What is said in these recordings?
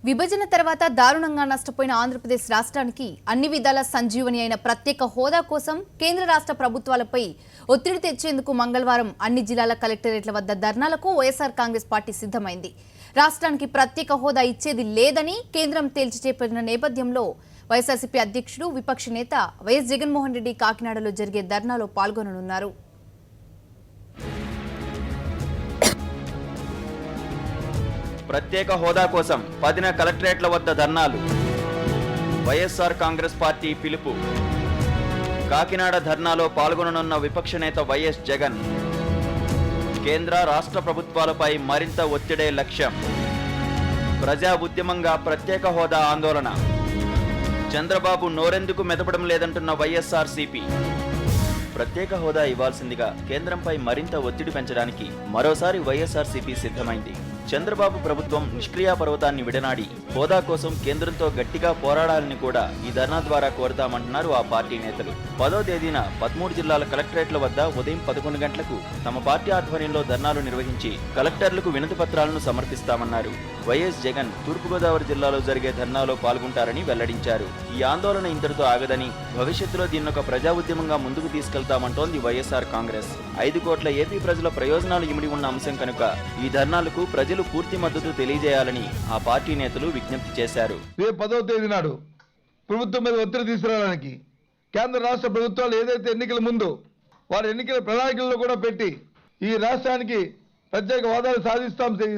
విభజన తర్వాత దారుణంగా నష్టపోయిన ఆంధ్రప్రదేశ్ రాష్ట్రానికి అన్ని విధాల సంజీవని అయిన ప్రత్యేక హోదా కోసం కేంద్ర రాష్ట్ర ప్రభుత్వాలపై ఒత్తిడి తెచ్చేందుకు మంగళవారం అన్ని జిల్లాల కలెక్టరేట్ల వద్ద ధర్నాలకు వైఎస్ఆర్ కాంగ్రెస్ పార్టీ సిద్ధమైంది. రాష్ట్రానికి ప్రత్యేక హోదా ఇచ్చేది లేదని కేంద్రం తేల్చి చెప్పిన నేపథ్యంలో వైఎస్ఆర్సీపీ అధ్యక్షుడు విపక్ష నేత వైఎస్ జగన్మోహన్ రెడ్డి కాకినాడలో జరిగే ధర్నాలో పాల్గొననున్నారు. ప్రత్యేక హోదా కోసం 10 కలెక్టరేట్ల వద్ద ధర్నాలు. వైఎస్ఆర్ కాంగ్రెస్ పార్టీ పిలుపు. కాకినాడ ధర్నాలో పాల్గొననున్న విపక్ష నేత వైఎస్ జగన్. కేంద్ర రాష్ట్ర ప్రభుత్వాలపై మరింత ఒత్తిడే లక్ష్యం. ప్రజా ఉద్యమంగా ప్రత్యేక హోదా ఆందోళన. చంద్రబాబు నోరెందుకు మెదపడం లేదంటున్న వైఎస్ఆర్సీపీ. ప్రత్యేక హోదా ఇవ్వాల్సిందిగా కేంద్రంపై మరింత ఒత్తిడి పెంచడానికి మరోసారి వైఎస్ఆర్సీపీ సిద్ధమైంది. చంద్రబాబు ప్రభుత్వం నిష్క్రియా పర్వతాన్ని విడనాడి హోదా కోసం కేంద్రంతో గట్టిగా పోరాడాలని కూడా ఈ ధర్నా ద్వారా కోరుతామంటున్నారు ఆ పార్టీ నేతలు. 10వ తేదీన 13 జిల్లాల కలెక్టరేట్ల వద్ద ఉదయం 11 గంటలకు తమ పార్టీ ఆధ్వర్యంలో ధర్నాలు నిర్వహించి కలెక్టర్లకు వినతి పత్రాలను సమర్పిస్తామన్నారు. వైఎస్ జగన్ తూర్పుగోదావరి జిల్లాలో జరిగే ధర్నాలో పాల్గొంటారని వెల్లడించారు. ఈ ఆందోళన ఇంతటితో ఆగదని, భవిష్యత్తులో దీన్నొక ప్రజా ఉద్యమంగా ముందుకు తీసుకెళ్తామంటోంది వైఎస్ఆర్ కాంగ్రెస్. 5 కోట్ల ఏపీ ప్రజల ప్రయోజనాలు ఇమిడి ఉన్న అంశం కనుక ఈ ధర్నాలకు ప్రజలు పూర్తి మద్దతు తెలియజేయాలని ఆ పార్టీ నేతలు విజ్ఞప్తి చేశారు. రేపు 10వ తేదీ నాడు ప్రభుత్వం మీద ఒత్తిడి తీసుకురావడానికి కేంద్ర రాష్ట్ర ప్రభుత్వాలు ఏదైతే ఎన్నికల ముందు వారి ఎన్నికల ప్రణాళికల్లో కూడా పెట్టి ఈ రాష్ట్రానికి ప్రత్యేక హోదాలు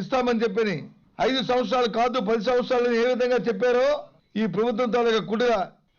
ఇస్తామని చెప్పని 5 సంవత్సరాలు కాదు 10 సంవత్సరాలు ఏ విధంగా చెప్పారో ఈ ప్రభుత్వం తాలూకా కుటిల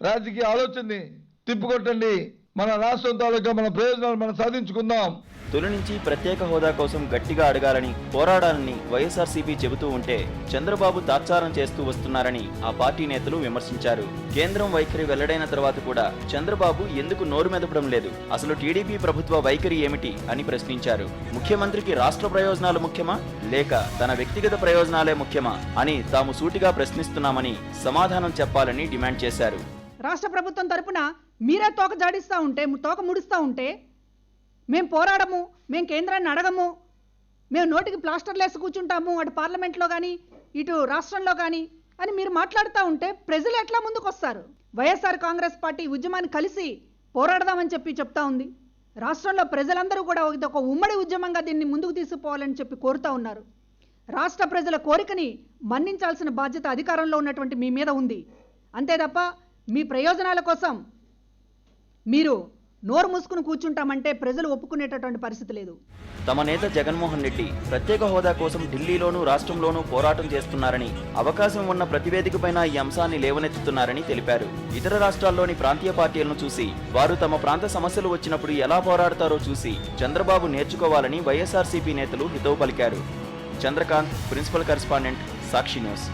రాజకీయ ఆలోచనని తిప్పుకొట్టండి. మన రాష్ట్రం తాలూకా మన ప్రయోజనాలు మనం సాధించుకుందాం. తొలి నుంచి ప్రత్యేక హోదా కోసం గట్టిగా అడగాలని, పోరాడాలని వైఎస్ఆర్సీపీ చెబుతూ ఉంటే చంద్రబాబు తాత్సారం చేస్తూ వస్తున్నారని ఆ పార్టీ నేతలు విమర్శించారు. కేంద్రం వైఖరి వెల్లడైన తర్వాత కూడా చంద్రబాబు ఎందుకు నోరు మెదపడం లేదు, అసలు టీడీపీ ప్రభుత్వ వైఖరి ఏమిటి అని ప్రశ్నించారు. ముఖ్యమంత్రికి రాష్ట్ర ప్రయోజనాలు ముఖ్యమా లేక తన వ్యక్తిగత ప్రయోజనాలే ముఖ్యమా అని తాము సూటిగా ప్రశ్నిస్తున్నామని సమాధానం చెప్పాలని డిమాండ్ చేశారు. రాష్ట్ర ప్రభుత్వం తరపున మీరే తోక జాడిస్తూ ఉంటే, తోక ముడుస్తూ ఉంటే మేము పోరాడము, మేము కేంద్రాన్ని అడగము, మేము నోటికి ప్లాస్టర్లు వేసి కూర్చుంటాము అటు పార్లమెంట్లో కానీ ఇటు రాష్ట్రంలో కానీ అని మీరు మాట్లాడుతూ ఉంటే ప్రజలు ఎట్లా ముందుకు వస్తారు? వైఎస్ఆర్ కాంగ్రెస్ పార్టీ ఉద్యమాన్ని కలిసి పోరాడదామని చెప్తా ఉంది. రాష్ట్రంలో ప్రజలందరూ కూడా ఒక ఉమ్మడి ఉద్యమంగా దీన్ని ముందుకు తీసుకుపోవాలని చెప్పి కోరుతూ ఉన్నారు. రాష్ట్ర ప్రజల కోరికని మన్నించాల్సిన బాధ్యత అధికారంలో ఉన్నటువంటి మీ మీద ఉంది. అంతే తప్ప మీ ప్రయోజనాల కోసం మీరు నోరు మూసుకుని కూర్చుంటామంటే ప్రజలు ఒప్పుకునేటటువంటి పరిస్థితి లేదు. తమ నేత జగన్మోహన్ రెడ్డి ప్రత్యేక హోదా కోసం ఢిల్లీలోనూ రాష్ట్రంలోనూ పోరాటం చేస్తున్నారని, అవకాశం ఉన్న ప్రతివేదికపైన ఈ అంశాన్ని లేవనెత్తుతున్నారని తెలిపారు. ఇతర రాష్ట్రాల్లోని ప్రాంతీయ పార్టీలను చూసి వారు తమ ప్రాంత సమస్యలు వచ్చినప్పుడు ఎలా పోరాడతారో చూసి చంద్రబాబు నేర్చుకోవాలని వైఎస్ఆర్సీపీ నేతలు హితవు పలికారు. చంద్రకాంత్, ప్రిన్సిపల్ కరెస్పాండెంట్, సాక్షి న్యూస్.